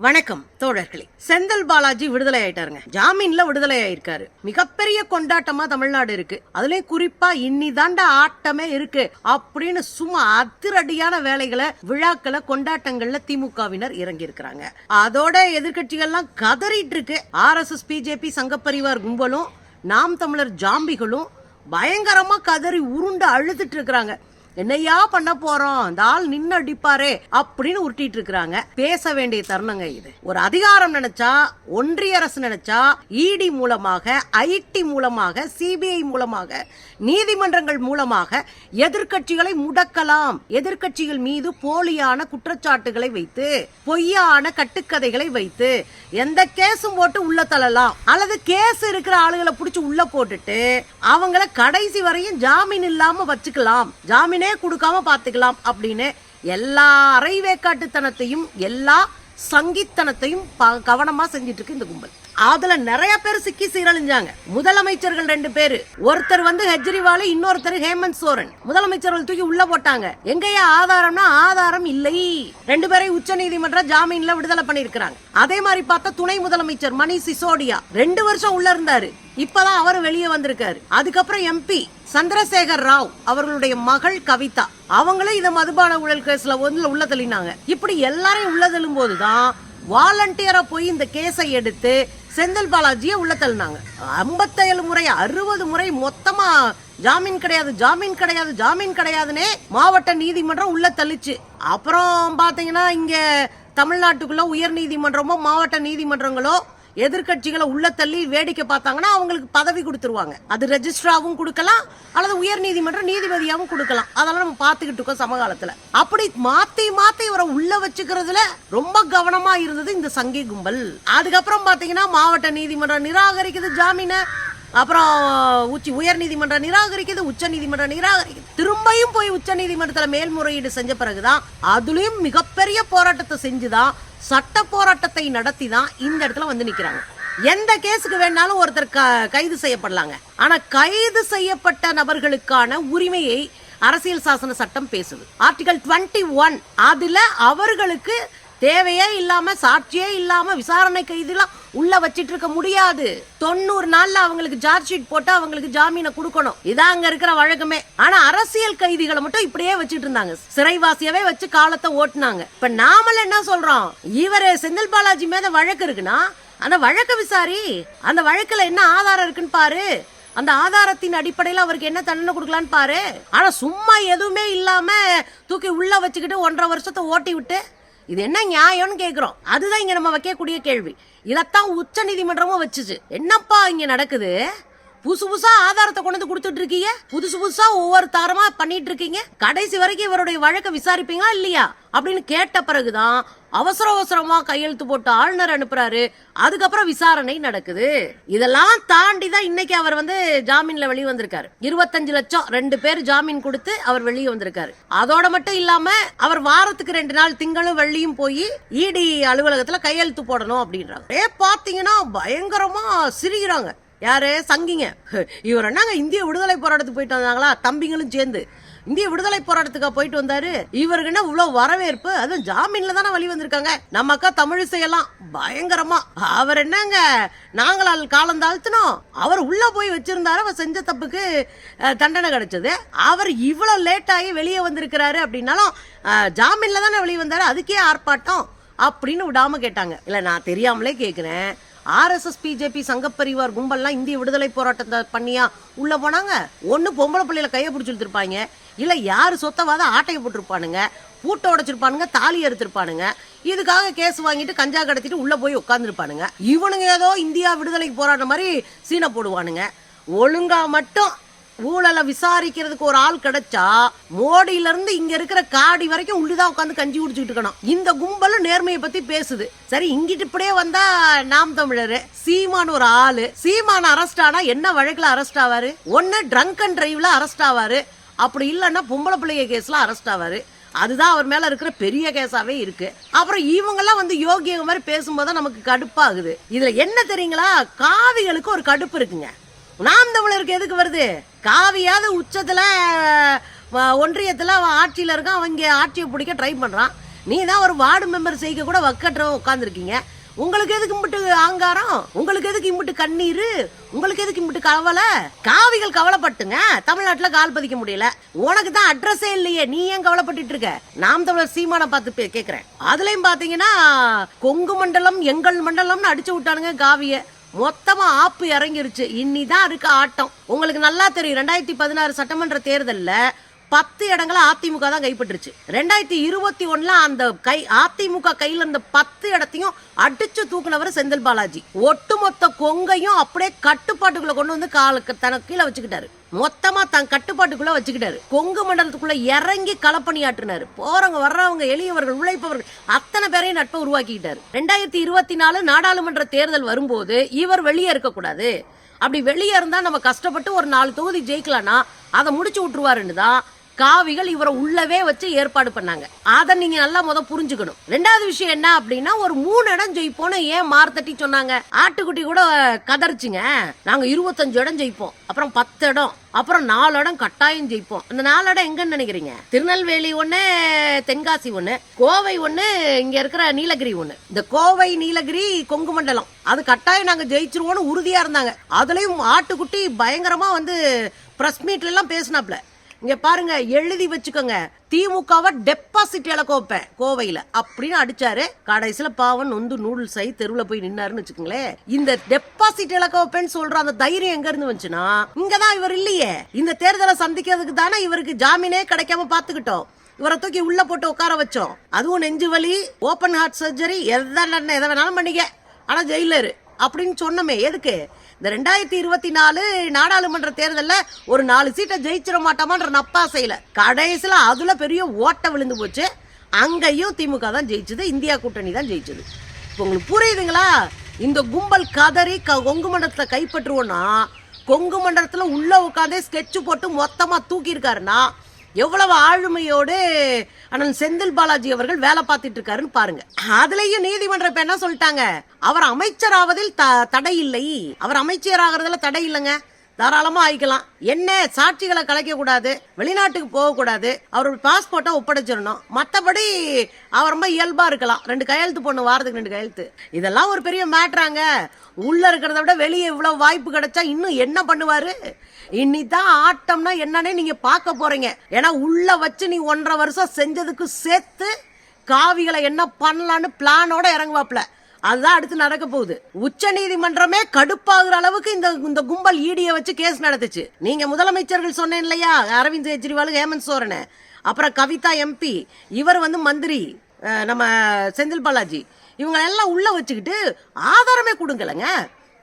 வணக்கம் தோழர்களே. செந்தில் பாலாஜி விடுதலை ஆயிட்டாருங்க. ஜாமீன்ல விடுதலை ஆயிருக்காரு. மிகப்பெரிய கொண்டாட்டமா தமிழ்நாடு இருக்கு. அதுலயும் குறிப்பா இன்னிதாண்ட ஆட்டமே இருக்கு அப்படின்னு சும்மா அதிரடியான வேலைகளை, விழாக்களை, கொண்டாட்டங்கள்ல திமுகவினர் இறங்கி இருக்கிறாங்க. அதோட எதிர்கட்சிகள்லாம் கதறிட்டு இருக்கு. RSS பிஜேபி சங்கப்பரிவார் கும்பலும் நாம் தமிழர் ஜாம்பிகளும் பயங்கரமா கதறி உருண்டு அழுதுட்டு இருக்கிறாங்க. என்னையா பண்ண போறோம், இந்த ஆள் நின்னு அடிப்பாரே அப்படின்னு உருட்டிட்டு இருக்கிறாங்க. பேச வேண்டிய தருணங்க இது. ஒரு அதிகாரம் நினைச்சா, ஒன்றிய அரசு நினைச்சா, இடி மூலமாக, IT மூலமாக, CBI மூலமாக, நீதிமன்றங்கள் மூலமாக எதிர்கட்சிகளை முடக்கலாம். எதிர்கட்சிகள் மீது போலியான குற்றச்சாட்டுகளை வைத்து, பொய்யான கட்டுக்கதைகளை வைத்து எந்த கேஸும் போட்டு உள்ள தள்ளலாம். அல்லது கேஸ் இருக்கிற ஆளுகளை பிடிச்சி உள்ள போட்டுட்டு அவங்கள கடைசி வரையும் ஜாமீன் இல்லாம வச்சுக்கலாம், ஜாமீனே கொடுக்காம பாத்துக்கலாம் அப்படின்னு எல்லா அரைவேக்காட்டுத்தனத்தையும், எல்லா சங்கித்தனத்தையும் கவனமா செஞ்சிட்டு இருக்கு இந்த கும்பல். அதுல நிறைய பேர் சிக்கி சீரழிஞ்சாங்க. முதலமைச்சர்கள் 2 பேரு, ஒருத்தர் கெஜ்ரிவால், இன்னொருத்தர் ஹேமந்த் சோரன். முதலமைச்சர்கள் தூக்கி உள்ள போட்டாங்க. எங்கேயா ஆதாரம்னா ஆதாரம் இல்லை. 2 பேரை உச்ச நீதிமன்ற ஜாமீன்ல விடுதலை பண்ணிருக்காங்க. அதே மாதிரி பார்த்தா துணை முதலமைச்சர் மணிஷ் சிசோடியா 2 வருஷம் உள்ள இருந்தாரு. இப்பதான் அவர் வெளியே வந்திருக்காரு. அதுக்கப்புறம் MP சந்திரசேகர் ராவ் அவர்களுடைய மகள் கவிதா, அவங்களும் இத மதுபான ஊழல் கேஸ்ல உள்ள தள்ளினாங்க. இப்படி எல்லாரையும் உள்ள தள்ளும் போதுதான் வாலண்டியரா போய் இந்த கேஸை எடுத்து செந்தில் பாலாஜியை உள்ள தள்ளினாங்க. 57 முறை 60 முறை மொத்தமா ஜாமீன் கிடையாது, ஜாமீன் கிடையாது, ஜாமீன் கிடையாதுன்னே மாவட்ட நீதிமன்றம் உள்ள தள்ளிச்சு. அப்புறம் பாத்தீங்கன்னா இங்க தமிழ்நாட்டுக்குள்ள உயர் நீதிமன்றமோ மாவட்ட நீதிமன்றங்களோ எதிர்கட்சிகளை உள்ள தள்ளி வேடிக்கை பார்த்தாங்கன்னா அவங்களுக்கு பதவி கொடுத்துருவாங்க. அது ரெஜிஸ்ட்ராவும் கொடுக்கலாம், அல்லது உயர் நீதிமன்ற நீதிபதியாவும் கொடுக்கலாம். அதெல்லாம் நம்ம பார்த்துக்கிட்டு இருக்கோம் சமகாலத்துல. அப்படி மாத்தி மாத்தி இவரை உள்ள வச்சுக்கிறதுல ரொம்ப கவனமா இருந்தது இந்த சங்கி கும்பல். அதுக்கப்புறம் பாத்தீங்கன்னா மாவட்ட நீதிமன்றம் நிராகரிக்குது ஜாமீன, அப்புறம் உயர் நீதிமன்றம் நிராகரிக்குது, உச்ச நீதிமன்றம் நிராகரிக்குது. திரும்பியும் போய் உச்ச நீதிமன்றத்துல மேல்முறையீடு செஞ்ச பிறகுதான், அதுலயும் மிகப்பெரிய போராட்டத்தை செஞ்சுதான், சட்ட போராட்டத்தை நடத்தி தான் இந்த இடத்துல வந்து நிக்கிறாங்க. எந்த கேஸுக்கு வேணாலும் ஒருத்தர் கைது செய்யப்படலாங்க. ஆனா கைது செய்யப்பட்ட நபர்களுக்கான உரிமையை அரசியல் சாசன சட்டம் பேசுது. ஆர்டிகல் 21 அதுல அவர்களுக்கு தேவையே இல்லாம, சாட்சியே இல்லாம, விசாரணை கைதுலாம் உள்ள வச்சிட்டு இருக்க முடியாது. 90 நாள்ல அவங்களுக்கு சார்ஜ் ஷீட் போட்டு அவங்களுக்கு ஜாமீனை கொடுக்கணும். இதான் அங்க இருக்கிற வழக்கமே. ஆனா அரசியல் கைதிகளை மட்டும் இப்படியே வச்சிட்டு இருந்தாங்க. சிறைவாசியவே வச்சு காலத்தை ஓட்டுனாங்க. இப்ப நாமல என்ன சொல்றோம், இவரு செந்தில் பாலாஜி மேல வழக்கு இருக்குன்னா அந்த வழக்க விசாரி, அந்த வழக்குல என்ன ஆதாரம் இருக்குன்னு பாரு, அந்த ஆதாரத்தின் அடிப்படையில் அவருக்கு என்ன தண்டனை கொடுக்கலான்னு பாரு. ஆனா சும்மா எதுவுமே இல்லாம தூக்கி உள்ள வச்சுக்கிட்டு 1.5 வருஷத்தை ஓட்டி விட்டு இது என்ன நியாயம்னு கேக்குறோம். அதுதான் இங்க நம்ம வைக்கக்கூடிய கேள்வி. இதத்தான் உச்ச நீதிமன்றமும் வச்சுச்சு. என்னப்பா இங்க நடக்குது, புதுசா ஆதாரத்தை கொண்டு வந்து கொடுத்துட்டு இருக்கீங்க, புதுசா ஒவ்வொரு தாரமா பண்ணிட்டு இருக்கீங்க, கடைசி வரைக்கும் இவருடைய வழக்கை விசாரிப்பீங்களா இல்லையா அப்படின்னு கேட்ட பிறகுதான் அவசரமா கையெழுத்து போட்டு ஆளுநர் அனுப்புறாரு. அதுக்கப்புறம் விசாரணை நடக்குது. இதெல்லாம் தாண்டி தான் இன்னைக்கு அவர் ஜாமீன்ல வெளியே வந்திருக்காரு. 25 லட்சம் 2 பேர் ஜாமீன் கொடுத்து அவர் வெளியே வந்திருக்காரு. அதோட மட்டும் இல்லாம அவர் வாரத்துக்கு 2 நாள் திங்களும் வெள்ளியும் போய் ED அலுவலகத்துல கையெழுத்து போடணும் அப்படின்றாங்க. பாத்தீங்கன்னா பயங்கரமா சிரிக்கிறாங்க. யாரு சங்கிங்க, இவர் என்னங்க இந்திய விடுதலை போராட்டத்துக்கு போயிட்டு வந்தாங்களா, தம்பிங்களும் சேர்ந்து இந்திய விடுதலை போராட்டத்துக்கு போயிட்டு வந்தாரு, இவருக்கு என்ன இவ்வளவு வரவேற்பு, அதுவும் ஜாமீன்ல தானே வெளி வந்திருக்காங்க. நம்ம அக்கா தமிழிசையெல்லாம் பயங்கரமா, அவர் என்னங்க நாங்களால் காலம் தாழ்த்தினோம், அவர் உள்ள போய் வச்சிருந்தாரு, அவர் செஞ்ச தப்புக்கு தண்டனை கிடைச்சது, அவர் இவ்வளவு லேட் ஆகி வெளியே வந்திருக்கிறாரு அப்படின்னாலும் ஜாமீன்ல தானே வெளியே வந்தாரு, அதுக்கே ஆர்ப்பாட்டம் அப்படின்னு விடாம கேட்டாங்க. இல்ல நான் தெரியாமலே கேக்குறேன், RSS பிஜேபி சங்கப்பரிவார் கும்பல்லாம் இந்திய விடுதலை போராட்டத்தை பண்ணியா உள்ள போனாங்க? ஒண்ணு பொம்பளை பிள்ளைல கையை பிடிச்சு எடுத்திருப்பாங்க, இல்ல யாரு சொத்தவாத ஆட்டையை போட்டிருப்பானுங்க, பூட்டை உடைச்சிருப்பானுங்க, தாலி எடுத்திருப்பானுங்க, இதுக்காக கேஸ் வாங்கிட்டு கஞ்சா கடத்திட்டு உள்ள போய் உட்கார்ந்துருப்பானுங்க. இவனுங்க ஏதோ இந்தியா விடுதலைக்கு போராட்ட மாதிரி சீனை போடுவானுங்க. ஒழுங்கா மட்டும் ஊழலை விசாரிக்கிறதுக்கு ஒரு ஆள் கிடைச்சா மோடியில இருந்து இங்க இருக்கிற காடி வரைக்கும் உள்ளுதான் உட்காந்து கஞ்சி குடிச்சுட்டு இருக்கணும். இந்த கும்பலும் நேர்மையை பத்தி பேசுது. சரி, இங்கிட்டு இப்படியே வந்தா நாம் தமிழர் சீமான் ஒரு ஆளு, சீமான் அரெஸ்ட் ஆனா என்ன வழக்குல அரெஸ்ட் ஆவாரு? ஒன்னு ட்ரங்க் அண்ட் டிரைவ்ல அரெஸ்ட் ஆவாரு, அப்படி இல்லைன்னா பொம்பளை பிள்ளைங்க கேஸ்ல அரெஸ்ட் ஆவாரு. அதுதான் அவர் மேல இருக்கிற பெரிய கேஸாவே இருக்கு. அப்புறம் இவங்கெல்லாம் யோகிய மாதிரி பேசும்போது நமக்கு கடுப்பாகுது. இதுல என்ன தெரியுங்களா, காவிகளுக்கு ஒரு கடுப்பு இருக்குங்க. நாம் தமிழருக்கு எதுக்கு வருது? காவியாவது உச்சத்துல ஒன்றியத்துல ஆட்சியில இருக்கான், அவங்க ஆட்சியை பிடிக்க ட்ரை பண்றான். நீ தான் ஒரு வார்டு மெம்பர் செய்ய கூட வக்கற்ற உட்காந்துருக்கீங்க. உங்களுக்கு எதுக்கு இம்பிட்டு ஆங்காரம், உங்களுக்கு எதுக்கு இம்பிட்டு கண்ணீர், உங்களுக்கு எதுக்கு இம்பிட்டு கவலை? காவிகள் கவலைப்பட்டுங்க தமிழ்நாட்டுல கால் பதிக்க முடியல. உனக்கு தான் அட்ரஸே இல்லையே, நீ ஏன் கவலைப்பட்டு இருக்க? நாம் தமிழர் சீமான பார்த்து கேக்குறேன். அதுலயும் பாத்தீங்கன்னா கொங்கு மண்டலம் எங்கள் மண்டலம்னு அடிச்சு விட்டானுங்க காவிய. மொத்தமா ஆப்பு இறங்கிருச்சு. இன்னிதான் இருக்கு ஆட்டம். உங்களுக்கு நல்லா தெரியும் 2016 சட்டமன்ற தேர்தல்ல 10 இடங்களை அதிமுக தான் கைப்பற்றுச்சு. 2021 அந்த அதிமுக கையில இருந்த 10 இடத்தையும் அடிச்சு தூக்குனவர் செந்தில் பாலாஜி. ஒட்டுமொத்த கொங்கையும் அப்படியே கட்டுப்பாட்டுக்குள்ள கொண்டு வந்து தனக்கு கீழே வச்சுக்கிட்டாரு. மொத்தமா தன் கட்டுப்பாட்டுக்குள்ள வச்சுக்கிட்டாரு. கொங்கு மண்டலத்துக்குள்ள இறங்கி களப்பணியாற்றினாரு. போறவங்க வர்றவங்க எளியவர்கள் உழைப்பவர்கள் அத்தனை பேரையும் நட்பை உருவாக்கிட்டாரு. 2024 நாடாளுமன்ற தேர்தல் வரும்போது இவர் வெளியே இருக்க கூடாது. அப்படி வெளியே இருந்தா நம்ம கஷ்டப்பட்டு ஒரு 4 தொகுதி ஜெயிக்கலாம்னா அதை முடிச்சு விட்டுருவாருன்னு தான் காவிகள் இவரை உள்ளவே வச்சு ஏற்பாடு பண்ணாங்க. அதை நீங்க நல்லா புரிஞ்சுக்கணும். 2வது விஷயம் என்ன அப்படின்னா, ஒரு 3 இடம் ஜெயிப்போம்னு ஏன் மார்த்தட்டி சொன்னாங்க? ஆட்டுக்குட்டி கூட கதறிச்சுங்க. நாங்க 25 இடம் ஜெயிப்போம், அப்புறம் 10 இடம், அப்புறம் 4 இடம் கட்டாயம் ஜெயிப்போம். அந்த 4 இடம் எங்கன்னு நினைக்கிறீங்க? திருநெல்வேலி ஒண்ணு, தென்காசி ஒண்ணு, கோவை ஒண்ணு, இங்க இருக்கிற நீலகிரி ஒண்ணு. இந்த கோவை நீலகிரி கொங்கு மண்டலம் அது கட்டாயம் நாங்க ஜெயிச்சிருவோம்னு உறுதியா இருந்தாங்க. அதுலயும் ஆட்டுக்குட்டி பயங்கரமா பிரஸ் மீட்ல எல்லாம் பேசினாப்ல. இங்க பாருங்க, எழுதி வச்சுக்கோங்க, திமுகவை டெபாசிட் இழக்க வைப்பேன் கோவையில அப்படின்னு அடிச்சாரு. கடைசியில பாவன் நூடுல்ஸ் ஆகி தெருவுல போய் நின்னாருன்னு வச்சுக்கோங்களேன். இந்த டெபாசிட் இழக்க வைப்பேன்னு சொல்ற அந்த தைரியம் எங்க இருந்து வந்துச்சுன்னா, இங்கதான் இவர் இல்லையே. இந்த தேர்தலை சந்திக்கிறதுக்கு தானே இவருக்கு ஜாமீனே கிடைக்காம பாத்துக்கிட்டோம். இவரை தூக்கி உள்ள போட்டு உட்கார வச்சோம். அதுவும் நெஞ்சு வலி, ஓபன் ஹார்ட் சர்ஜரி, எதை வேணாலும் பண்ணிக்க, ஆனா ஜெயிலரு அப்படின்னு சொன்னமே. எதுக்கு? இந்த 2024 நாடாளுமன்ற தேர்தலில் ஒரு 4 சீட்டை ஜெயிச்சிட மாட்டோமான்ற நப்பாசையில கடைசியில் அதுல பெரிய ஓட்ட விழுந்து போச்சு. அங்கேயும் திமுக தான் ஜெயிச்சது, இந்தியா கூட்டணி தான் ஜெயிச்சது. இப்போ உங்களுக்கு புரியுதுங்களா? இந்த கும்பல் கதறி கொங்கு மண்டலத்தை கைப்பற்றுவோம்னா, கொங்கு மண்டலத்தில் உள்ள உட்காந்தே ஸ்கெட்சு போட்டு மொத்தமா தூக்கி இருக்காருன்னா எவ்வளவு ஆளுமையோடு அண்ணன் செந்தில் பாலாஜி அவர்கள் வேலை பார்த்துட்டு இருக்காருன்னு பாருங்க. அதுலயும் நீதிமன்றம் என்ன சொல்லிட்டாங்க, அவர் அமைச்சராவதில் தடை இல்லை, அவர் அமைச்சராகிறதுல தடை இல்லைங்க, தாராளமா ஆயிக்கலாம். என்ன சாட்சிகளை கலைக்க கூடாது, வெளிநாட்டுக்கு போக கூடாது, அவரோட பாஸ்போர்ட்டை ஒப்படைச்சிடணும், மற்றபடி அவர் ரொம்ப இயல்பா இருக்கலாம். 2 கையெழுத்து போடணும், வாரத்துக்கு 2 கையெழுத்து. இதெல்லாம் ஒரு பெரிய மேட்ராங்க. உள்ள இருக்கிறத விட வெளியே இவ்வளவு வாய்ப்பு கிடைச்சா இன்னும் என்ன பண்ணுவாரு? இன்னிதான் ஆட்டம்னா என்னன்னே நீங்க பார்க்க போறீங்க. ஏன்னா உள்ள வச்சு நீ 1.5 வருஷம் செஞ்சதுக்கு சேர்த்து காவிகளை என்ன பண்ணலான்னு பிளானோட இறங்குவாப்ல. அதுதான் அடுத்து நடக்க போகுது. உச்ச நீதிமன்றமே கடுப்பாகிற அளவுக்கு இந்த கும்பல் ஈடிய வச்சு கேஸ் நடத்துச்சு. நீங்க முதலமைச்சர்கள் சொன்னேன் இல்லையா, அரவிந்த் கெஜ்ரிவால், ஹேமந்த் சோரன், அப்புறம் கவிதா எம்பி, இவர் மந்திரி நம்ம செந்தில் பாலாஜி, இவங்க எல்லாம் உள்ள வச்சுக்கிட்டு ஆதாரமே கொடுங்கலங்க.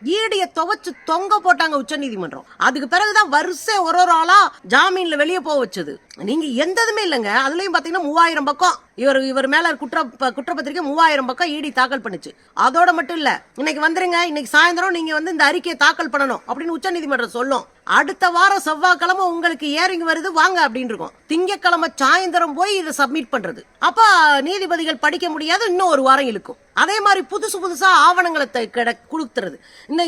ஈடிய துவச்சு தொங்க போட்டாங்க உச்ச நீதிமன்றம். அதுக்கு பிறகுதான் வருஷம் ஒரு ஆளா ஜாமீன்ல வெளியே போக வச்சது. நீங்க எந்ததுமே இல்லைங்க. அதுலயும் பாத்தீங்கன்னா 3000 பக்கம் இவர் மேல குற்றப்பத்திரிக்கை 3000 பக்கம் ஈடி தாக்கல் பண்ணுச்சு. அதோட மட்டும் இல்ல, இன்னைக்கு வந்துருங்க, இன்னைக்கு சாயந்தரம் நீங்க இந்த அறிக்கையை தாக்கல் பண்ணணும் அப்படின்னு உச்ச நீதிமன்றம் சொல்லும். அடுத்த வாரம் செவ்வாய்க்கிழமை உங்களுக்கு ஏறிங்க வருது வாங்க அப்படின்னு இருக்கும். திங்கக்கிழமை சாயந்தரம் போய் இதை சப்மிட் பண்றது. அப்ப நீதிபதிகள் படிக்க முடியாது, இன்னும் ஒரு வாரம் இழுக்கும். அதே மாதிரி புதுசா ஆவணங்களை கொடுத்துறது.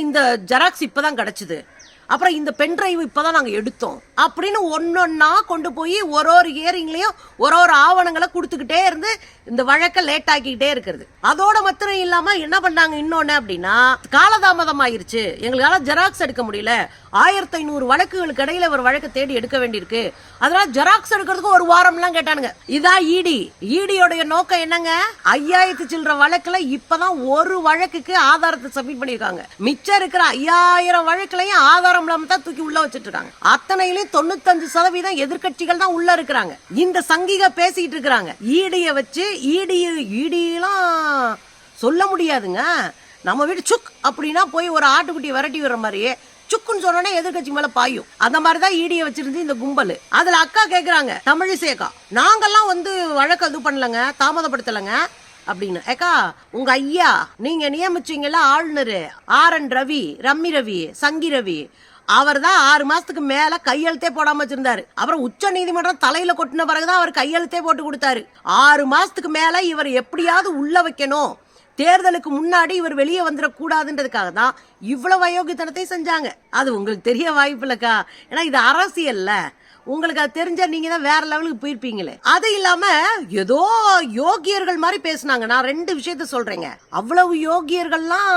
இந்த ஜெராக்ஸ் இப்பதான் கிடைச்சது, அப்புறம் இந்த பென்டிரைவ் இப்பதான் நாங்க எடுத்தோம் அப்படின்னு ஒன்னொன்னா கொண்டு போய் ஒரு ஹியரிங்லயும் ஒரு ஆவணங்களை கொடுத்துக்கிட்டே இருந்து இந்த வழக்க லேட் ஆக்கிக்கிட்டே இருக்கிறது. அதோட மாத்திரம் இல்லாம என்ன பண்ணாங்க இன்னொன்னு அப்படின்னா, காலதாமதம் ஆயிருச்சு, எங்களால ஜெராக்ஸ் எடுக்க முடியல, 1500 வழக்குகளுக்கு இடையில ஒரு வழக்கு தேடி எடுக்க வேண்டியிருக்கு, அதனால ஜெராக்ஸ் எடுக்கிறதுக்கு ஒரு வாரம் எல்லாம் கேட்டானுங்க. இதான் ஈடியோட நோக்கம் என்னங்க, 5000 சில்லற வழக்குல இப்பதான் ஒரு வழக்குக்கு ஆதாரத்தை சப்மிட் பண்ணிருக்காங்க. மிச்சம் இருக்கிற 5000 வழக்குலையும் ஆதாரம் தான் தூக்கி உள்ள வச்சிட்டு இருக்காங்க. அத்தனையிலும் 95% எதிர்கட்சிகள் தான் உள்ள இருக்கிறாங்க. இந்த சங்கிக பேசிட்டு இருக்காங்க. ஈடிய வச்சு ஈடியெல்லாம் சொல்ல முடியாதுங்க. நம்ம வீட்டு சுக் அப்படின்னா போய் ஒரு ஆட்டுக்குட்டி விரட்டி விடுற மாதிரியே சுக்குன்னு சொன்னோன்னே எதிர்கட்சி மேல பாயும். அந்த மாதிரிதான் ஈடிய வச்சிருந்து இந்த கும்பல். அதுல அக்கா கேக்குறாங்க, தமிழிசைக்கா, நாங்கெல்லாம் வழக்கு இது பண்ணலங்க, தாமதப்படுத்தலங்க அப்படின்னு. ஏக்கா, உங்க ஐயா நீங்க நியமிச்சீங்கல்ல ஆளுநர் RN ரவி, ரம்மி ரவி, சங்கி ரவி, அவர் தான் 6 மாசத்துக்கு மேல கையெழுத்தே போடாம வச்சிருந்தாரு. அப்புறம் உச்ச நீதிமன்றம் தலையில கொட்டின பிறகுதான் அவர் கையெழுத்தே போட்டு கொடுத்தாரு. 6 மாசத்துக்கு மேல இவர் எப்படியாவது உள்ள வைக்கணும், தேர்தலுக்கு முன்னாடி இவர் வெளியே வந்துடக்கூடாதுன்றதுக்காக தான் இவ்வளவு அயோக்கியத்தனத்தை செஞ்சாங்க. அது உங்களுக்கு தெரிய வாய்ப்பு இல்லக்கா. ஏன்னா இது அரசியல்ல உங்களுக்கு அது தெரிஞ்சா நீங்க தான் வேற லெவலுக்கு போயிருப்பீங்களே. அது இல்லாம ஏதோ யோகியர்கள் மாதிரி பேசினாங்க. நான் 2 விஷயத்த சொல்றேங்க. அவ்வளவு யோகியர்கள்லாம்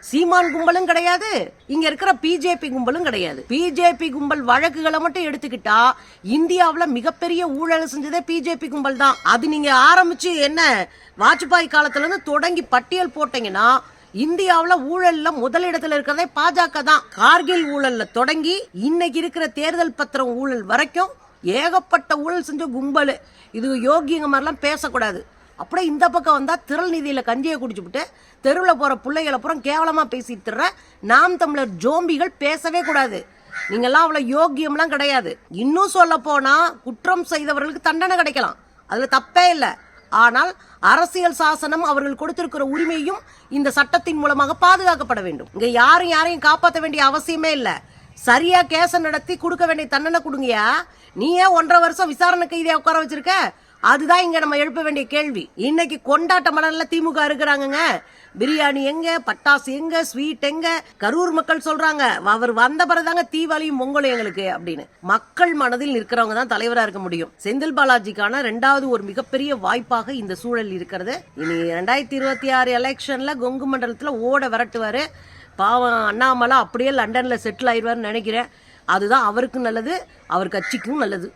சீமான் கும்பலும் கிடையாது, இங்க இருக்கிற பிஜேபி கும்பலும் கிடையாது. பிஜேபி கும்பல் வழக்குகளை மட்டும் எடுத்துக்கிட்டா இந்தியாவுல மிகப்பெரிய ஊழல் செஞ்சதே பிஜேபி கும்பல் தான். அது நீங்க ஆரம்பிச்சு என்ன வாஜ்பாய் காலத்துல இருந்து தொடங்கி பட்டியல் போட்டீங்கன்னா இந்தியாவுல ஊழல்ல முதலிடத்துல இருக்கிறதே பாஜக தான். கார்கில் ஊழல்ல தொடங்கி இன்னைக்கு இருக்கிற தேர்தல் பத்திரம் ஊழல் வரைக்கும் ஏகப்பட்ட ஊழல் செஞ்ச கும்பல். இது யோகிங்க மாதிரிலாம் பேசக்கூடாது. அப்படியே இந்த பக்கம் வந்தா திரள் நிதியில கஞ்சியை குடிச்சுட்டு தெருவில் போற பிள்ளைகளை அப்புறம் கேவலமா பேசிட்டு தர்ற நாம் தமிழர் ஜோம்பிகள் பேசவே கூடாது. நீங்கெல்லாம் அவ்வளவு யோகியம்லாம் கிடையாது. இன்னும் சொல்ல போனா குற்றம் செய்தவர்களுக்கு தண்டனை கிடைக்கலாம், அதுல தப்பே இல்லை. ஆனால் அரசியல் சாசனம் அவர்கள் கொடுத்திருக்கிற உரிமையும் இந்த சட்டத்தின் மூலமாக பாதுகாக்கப்பட வேண்டும். இங்க யாரையும் காப்பாற்ற வேண்டிய அவசியமே இல்ல. சரியா கேச நடத்தி கொடுக்க வேண்டிய தண்டனை கொடுங்கயா. நீ ஏன் 1.5 வருஷம் விசாரணை கைதியா உட்கார வச்சிருக்க? அதுதான் இங்க நம்ம எழுப்ப வேண்டிய கேள்வி. இன்னைக்கு கொண்டாட்ட மலர்ல திமுக இருக்கிறாங்க. பிரியாணி எங்க, பட்டாசு எங்க, ஸ்வீட் எங்க? கரூர் மக்கள் சொல்றாங்க அவர் வந்த பிறகுதாங்க தீபாவளியும் பொங்கலும் எங்களுக்கு அப்படின்னு. மக்கள் மனதில் இருக்கிறவங்க தான் தலைவரா இருக்க முடியும். செந்தில் பாலாஜிக்கான 2வது ஒரு மிகப்பெரிய வாய்ப்பாக இந்த சூழல் இருக்கிறது. இனி 2026 எலெக்ஷன்ல கொங்கு மண்டலத்துல ஓட விரட்டுவாரு. பாவம் அண்ணாமலை அப்படியே லண்டன்ல செட்டில் ஆயிடுவாருன்னு நினைக்கிறேன். அதுதான் அவருக்கும் நல்லது, அவர் கட்சிக்கும் நல்லது.